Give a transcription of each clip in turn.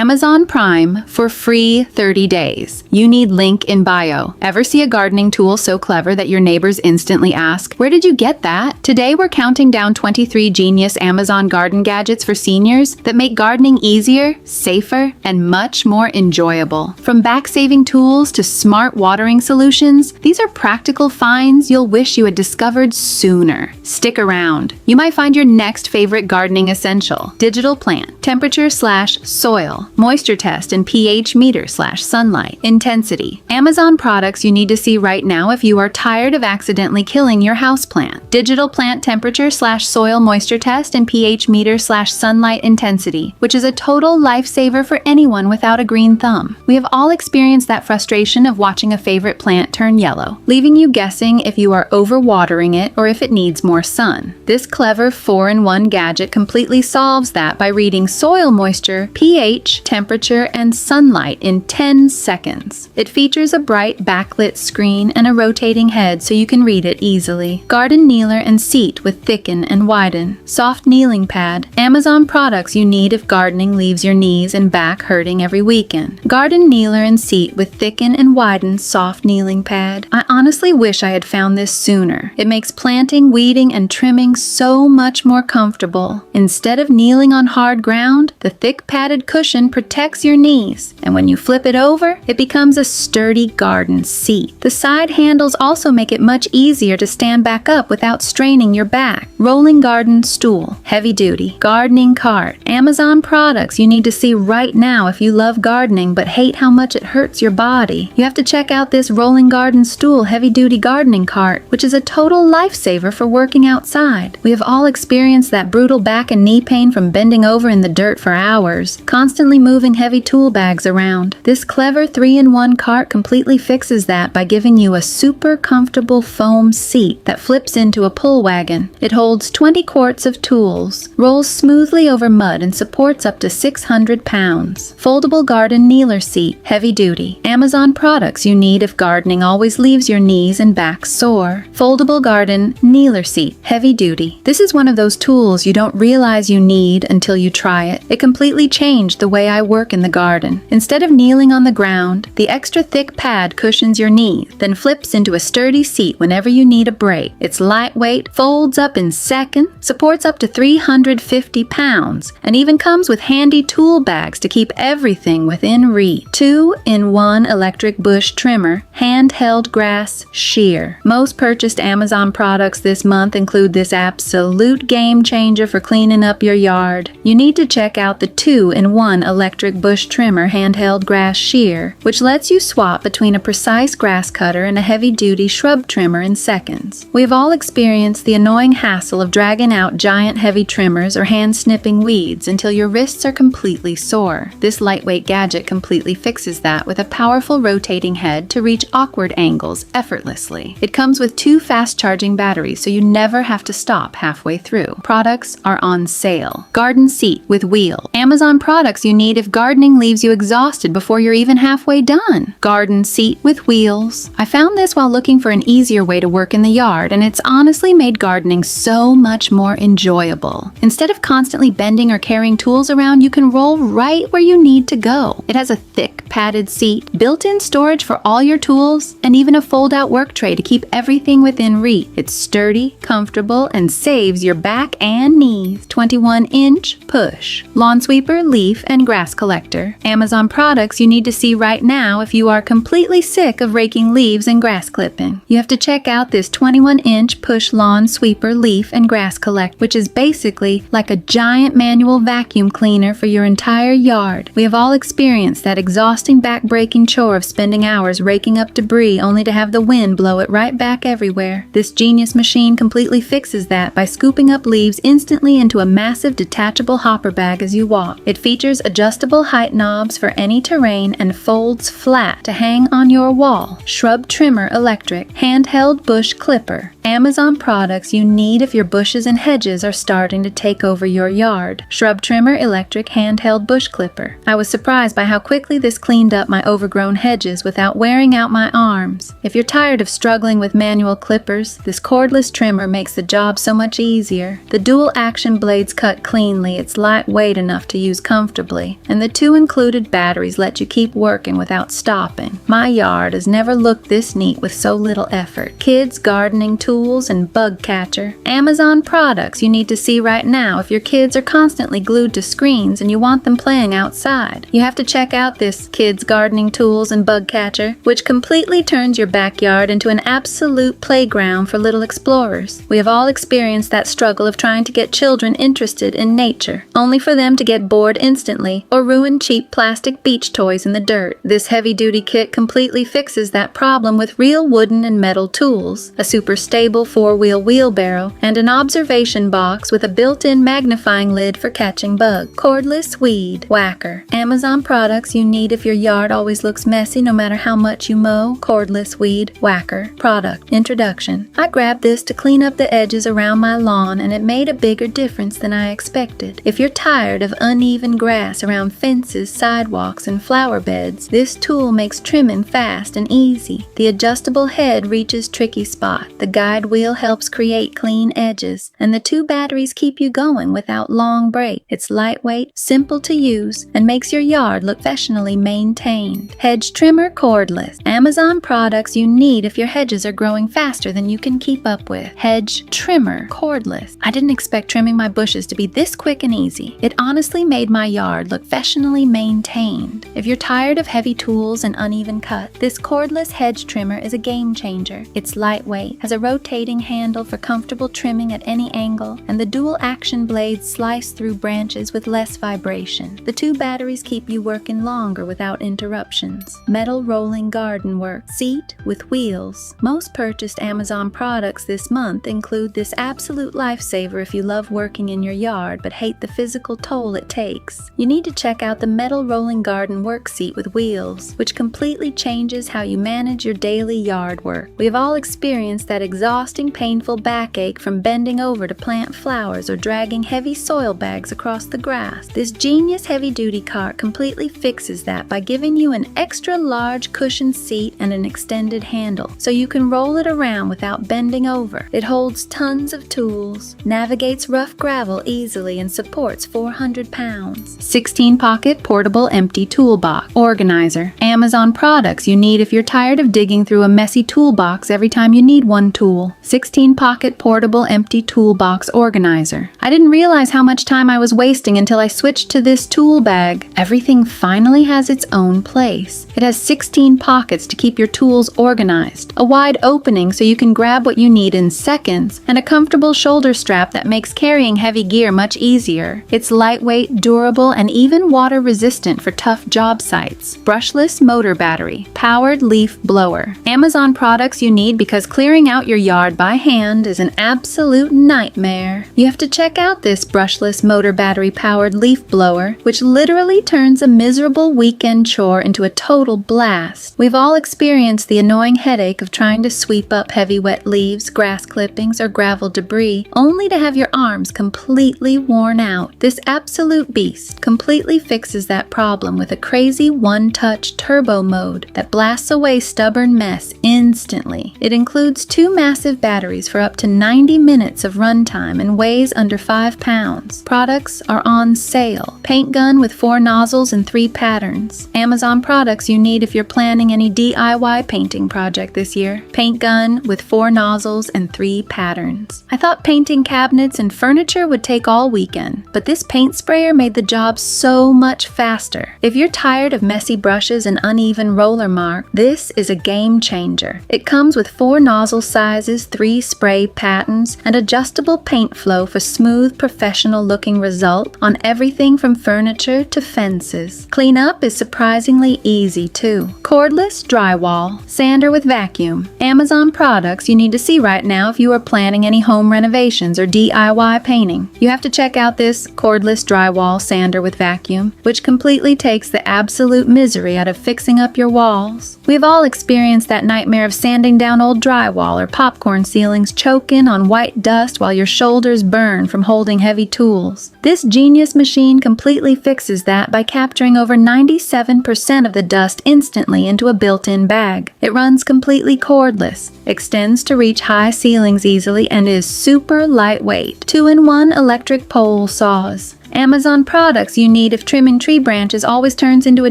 Amazon Prime for free 30 days. You need link in bio. Ever see a gardening tool so clever that your neighbors instantly ask, "Where did you get that?" Today we're counting down 23 genius Amazon garden gadgets for seniors that make gardening easier, safer, and much more enjoyable. From back-saving tools to smart watering solutions, these are practical finds you'll wish you had discovered sooner. Stick around. You might find your next favorite gardening essential: digital plant, temperature/soil, moisture test, and pH meter/sunlight, intensity. Amazon products you need to see right now if you are tired of accidentally killing your houseplant. Digital plant temperature/soil moisture test and pH meter/sunlight intensity, which is a total lifesaver for anyone without a green thumb. We have all experienced that frustration of watching a favorite plant turn yellow, leaving you guessing if you are overwatering it or if it needs more sun. This clever 4-in-1 gadget completely solves that by reading soil moisture, pH, temperature, and sunlight in 10 seconds. It features a bright backlit screen and a rotating head so you can read it easily. Garden kneeler and seat with Thicken and Widen. Soft kneeling pad. Amazon products you need if gardening leaves your knees and back hurting every weekend. Garden kneeler and seat with Thicken and Widen soft kneeling pad. I honestly wish I had found this sooner. It makes planting, weeding, and trimming so much more comfortable. Instead of kneeling on hard ground, the thick padded cushion protects your knees, and when you flip it over, it becomes a sturdy garden seat. The side handles also make it much easier to stand back up without straining your back. Rolling garden stool. Heavy duty. Gardening cart. Amazon products you need to see right now if you love gardening but hate how much it hurts your body. You have to check out this rolling garden stool heavy duty gardening cart, which is a total lifesaver for working outside. We have all experienced that brutal back and knee pain from bending over in the dirt for hours, constantly moving heavy tool bags around. This clever 3-in-1 cart completely fixes that by giving you a super comfortable foam seat that flips into a pull wagon. It holds 20 quarts of tools, rolls smoothly over mud, and supports up to 600 pounds. Foldable garden kneeler seat, heavy duty. Amazon products you need if gardening always leaves your knees and back sore. Foldable garden kneeler seat, heavy duty. This is one of those tools you don't realize you need until you try it. It completely changed the way I work in the garden. Instead of kneeling on the ground, the extra thick pad cushions your knees, then flips into a sturdy seat whenever you need a break. It's lightweight, folds up in seconds, supports up to 350 pounds, and even comes with handy tool bags to keep everything within reach. 2-in-1 electric bush trimmer, handheld grass shear. Most purchased Amazon products this month include this absolute game changer for cleaning up your yard. You need to check out the 2-in-1 electric bush trimmer handheld grass shear, which lets you swap between a precise grass cutter and a heavy-duty shrub trimmer in seconds. We've all experienced the annoying hassle of dragging out giant heavy trimmers or hand-snipping weeds until your wrists are completely sore. This lightweight gadget completely fixes that with a powerful rotating head to reach awkward angles effortlessly. It comes with 2 fast-charging batteries so you never have to stop halfway through. Products are on sale. Garden seat with wheel. Amazon products you need if gardening leaves you exhausted before you're even halfway done. Garden seat with wheels. I found this while looking for an easier way to work in the yard, and it's honestly made gardening so much more enjoyable. Instead of constantly bending or carrying tools around, you can roll right where you need to go. It has a thick padded seat, built-in storage for all your tools, and even a fold-out work tray to keep everything within reach. It's sturdy, comfortable, and saves your back and knees. 21-inch push. Lawn sweeper, leaf, and grass collector. Amazon products you need to see right now if you are completely sick of raking leaves and grass clipping. You have to check out this 21-inch push lawn sweeper, leaf, and grass collector, which is basically like a giant manual vacuum cleaner for your entire yard. We have all experienced that exhausting back-breaking chore of spending hours raking up debris only to have the wind blow it right back everywhere. This genius machine completely fixes that by scooping up leaves instantly into a massive detachable hopper bag as you walk. It features adjustable height knobs for any terrain and folds flat to hang on your wall. Shrub trimmer electric, handheld bush clipper. Amazon products you need if your bushes and hedges are starting to take over your yard. Shrub Trimmer Electric Handheld Bush Clipper. I was surprised by how quickly this cleaned up my overgrown hedges without wearing out my arms. If you're tired of struggling with manual clippers, this cordless trimmer makes the job so much easier. The dual action blades cut cleanly, it's lightweight enough to use comfortably, and the 2 included batteries let you keep working without stopping. My yard has never looked this neat with so little effort. Kids, gardening tools, and bug catcher. Amazon products you need to see right now if your kids are constantly glued to screens and you want them playing outside. You have to check out this kids gardening tools and bug catcher, which completely turns your backyard into an absolute playground for little explorers. We have all experienced that struggle of trying to get children interested in nature, only for them to get bored instantly or ruin cheap plastic beach toys in the dirt. This heavy-duty kit completely fixes that problem with real wooden and metal tools, a super stable 4-wheel wheelbarrow, and an observation box with a built-in magnifying lid for catching bugs. Cordless weed whacker. Amazon products you need if your yard always looks messy no matter how much you mow. Cordless weed whacker. Product introduction. I grabbed this to clean up the edges around my lawn, and it made a bigger difference than I expected. If you're tired of uneven grass around fences, sidewalks, and flower beds, this tool makes trimming fast and easy. The adjustable head reaches tricky spot. The guide wheel helps create clean edges, and the 2 batteries keep you going without long breaks. It's lightweight, simple to use, and makes your yard look professionally maintained. Hedge trimmer cordless. Amazon products you need if your hedges are growing faster than you can keep up with. Hedge trimmer cordless. I didn't expect trimming my bushes to be this quick and easy. It honestly made my yard look professionally maintained. If you're tired of heavy tools and uneven cut, this cordless hedge trimmer is a game changer. It's lightweight, has a rotating handle for comfortable trimming at any angle, and the dual action blades slice through branches with less vibration. The 2 batteries keep you working longer without interruptions. Metal rolling garden work. Seat with wheels. Most purchased Amazon products this month include this absolute lifesaver if you love working in your yard but hate the physical toll it takes. You need to check out the metal rolling garden work seat with wheels, which completely changes how you manage your daily yard work. We have all experienced that exhausting, painful backache from bending over to plant flowers or dragging heavy soil bags across the grass. This genius heavy-duty cart completely fixes that by giving you an extra large cushioned seat and an extended handle, so you can roll it around without bending over. It holds tons of tools, navigates rough gravel easily, and supports 400 pounds. 16-pocket portable empty toolbox organizer. Amazon products you need if you're tired of digging through a messy toolbox every time you need one tool. 16-pocket portable empty toolbox organizer. I didn't realize how much time I was wasting until I switched to this tool bag. Everything finally has its own place. It has 16 pockets to keep your tools organized, a wide opening so you can grab what you need in seconds, and a comfortable shoulder strap that makes carrying heavy gear much easier. It's lightweight, durable, and even water resistant for tough job sites. Brushless motor battery. Powered leaf blower. Amazon products you need because clearing out your yard by hand is an absolute nightmare. You have to check out this brushless motor battery powered leaf blower, which literally turns a miserable weekend chore into a total blast. We've all experienced the annoying headache of trying to sweep up heavy wet leaves, grass clippings, or gravel debris, only to have your arms completely worn out. This absolute beast completely fixes that problem with a crazy one-touch turbo mode that blasts away stubborn mess instantly. It includes 2 massive batteries for up to 90 minutes of runtime and weighs under 5 pounds. Products are on sale. Paint gun with 4 nozzles and 3 patterns. Amazon products you need if you're planning any DIY painting project this year. Paint gun with 4 nozzles and 3 patterns. I thought painting cabinets and furniture would take all weekend, but this paint sprayer made the job so much faster. If you're tired of messy brushes and uneven roller mark, this is a game changer. It comes with 4 nozzle sizes, 3 spray patterns, and adjustable paint flow for smooth, professional-looking result on everything from furniture to fences. Cleanup is surprisingly easy too. Cordless drywall. Sander with vacuum. Amazon products you need to see right now if you are planning any home renovations or DIY painting. You have to check out this cordless drywall sander with vacuum, which completely takes the absolute misery out of fixing up your walls. We've all experienced that nightmare of sanding down old drywall or pop popcorn ceilings choke in on white dust while your shoulders burn from holding heavy tools. This genius machine completely fixes that by capturing over 97% of the dust instantly into a built-in bag. It runs completely cordless, extends to reach high ceilings easily, and is super lightweight. 2-in-1 electric pole saws. Amazon products you need if trimming tree branches always turns into a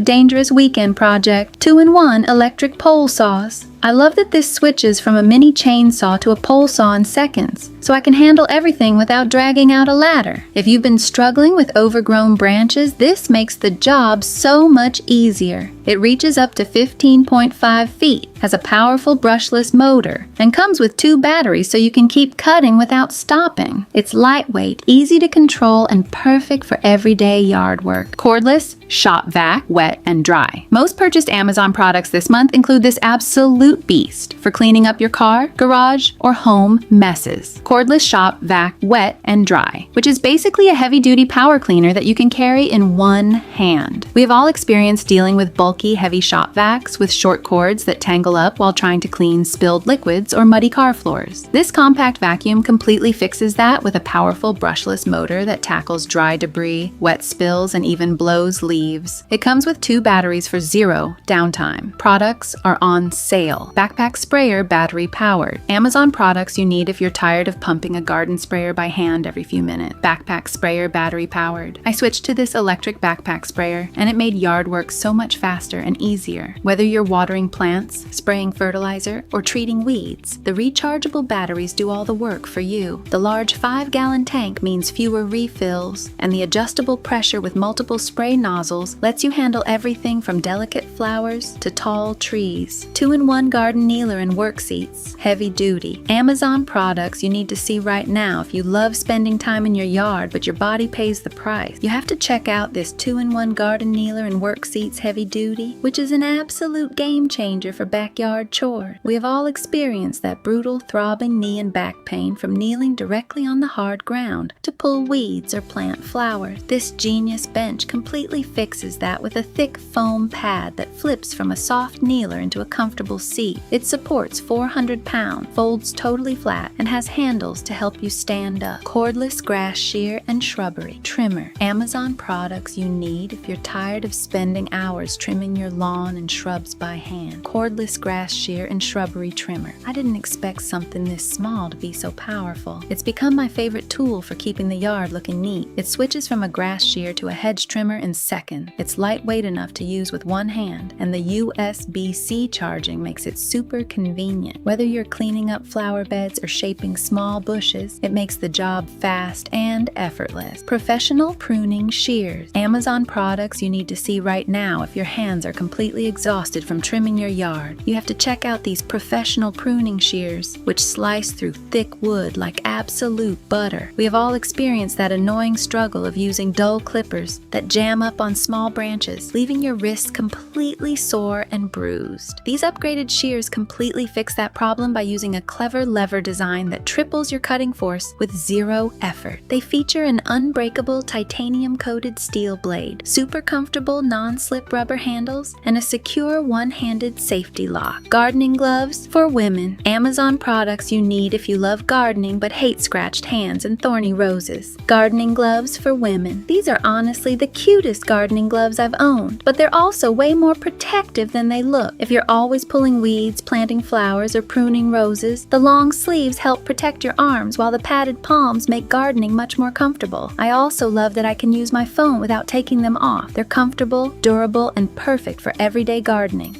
dangerous weekend project. 2-in-1 electric pole saws. I love that this switches from a mini chainsaw to a pole saw in seconds, so I can handle everything without dragging out a ladder. If you've been struggling with overgrown branches, this makes the job so much easier. It reaches up to 15.5 feet, has a powerful brushless motor, and comes with 2 batteries so you can keep cutting without stopping. It's lightweight, easy to control, and perfect for everyday yard work. Cordless, shop vac, wet, and dry. Most purchased Amazon products this month include this absolute beast for cleaning up your car, garage, or home messes. Cordless shop vac, wet, and dry, which is basically a heavy-duty power cleaner that you can carry in one hand. We have all experienced dealing with bulky, heavy shop vacs with short cords that tangle up while trying to clean spilled liquids or muddy car floors. This compact vacuum completely fixes that with a powerful brushless motor that tackles dry debris, wet spills, and even blows leaves. It comes with 2 batteries for 0 downtime. Products are on sale. Backpack sprayer, battery powered. Amazon products you need if you're tired of pumping a garden sprayer by hand every few minutes. Backpack sprayer, battery powered. I switched to this electric backpack sprayer, and it made yard work so much faster and easier. Whether you're watering plants, spraying fertilizer, or treating weeds, the rechargeable batteries do all the work for you. The large 5-gallon tank means fewer refills, and the adjustable pressure with multiple spray nozzles lets you handle everything from delicate flowers to tall trees. 2-in-1 garden kneeler and WorkSeats. Heavy duty. Amazon products you need to see right now if you love spending time in your yard but your body pays the price. You have to check out this 2-in-1 garden kneeler and WorkSeats heavy duty, which is an absolute game changer for backyard chores. We have all experienced that brutal, throbbing knee and back pain from kneeling directly on the hard ground to pull weeds or plant flowers. This genius bench completely fixes that with a thick foam pad that flips from a soft kneeler into a comfortable seat. It supports 400 pounds, folds totally flat, and has handles to help you stand up. Cordless grass shear and shrubbery trimmer. Amazon products you need if you're tired of spending hours trimming your lawn and shrubs by hand. Cordless grass shear and shrubbery trimmer. I didn't expect something this small to be so powerful. It's become my favorite tool for keeping the yard looking neat. It switches from a grass shear to a hedge trimmer in seconds. It's lightweight enough to use with one hand, and the USB-C charging makes it super convenient. Whether you're cleaning up flower beds or shaping small bushes, it makes the job fast and effortless. Professional pruning shears. Amazon products you need to see right now if your hands are completely exhausted from trimming your yard. You have to check out these professional pruning shears, which slice through thick wood like absolute butter. We have all experienced that annoying struggle of using dull clippers that jam up on small branches, leaving your wrists completely sore and bruised. These upgraded shears completely fix that problem by using a clever lever design that triples your cutting force with 0 effort. They feature an unbreakable titanium-coated steel blade, super comfortable non-slip rubber handles, and a secure one-handed safety lock. Gardening gloves for women. Amazon products you need if you love gardening but hate scratched hands and thorny roses. Gardening gloves for women. These are honestly the cutest gardening gloves I've owned, but they're also way more protective than they look. If you're always pulling weeds, planting flowers, or pruning roses, the long sleeves help protect your arms while the padded palms make gardening much more comfortable. I also love that I can use my phone without taking them off. They're comfortable, durable, and perfect for everyday gardening.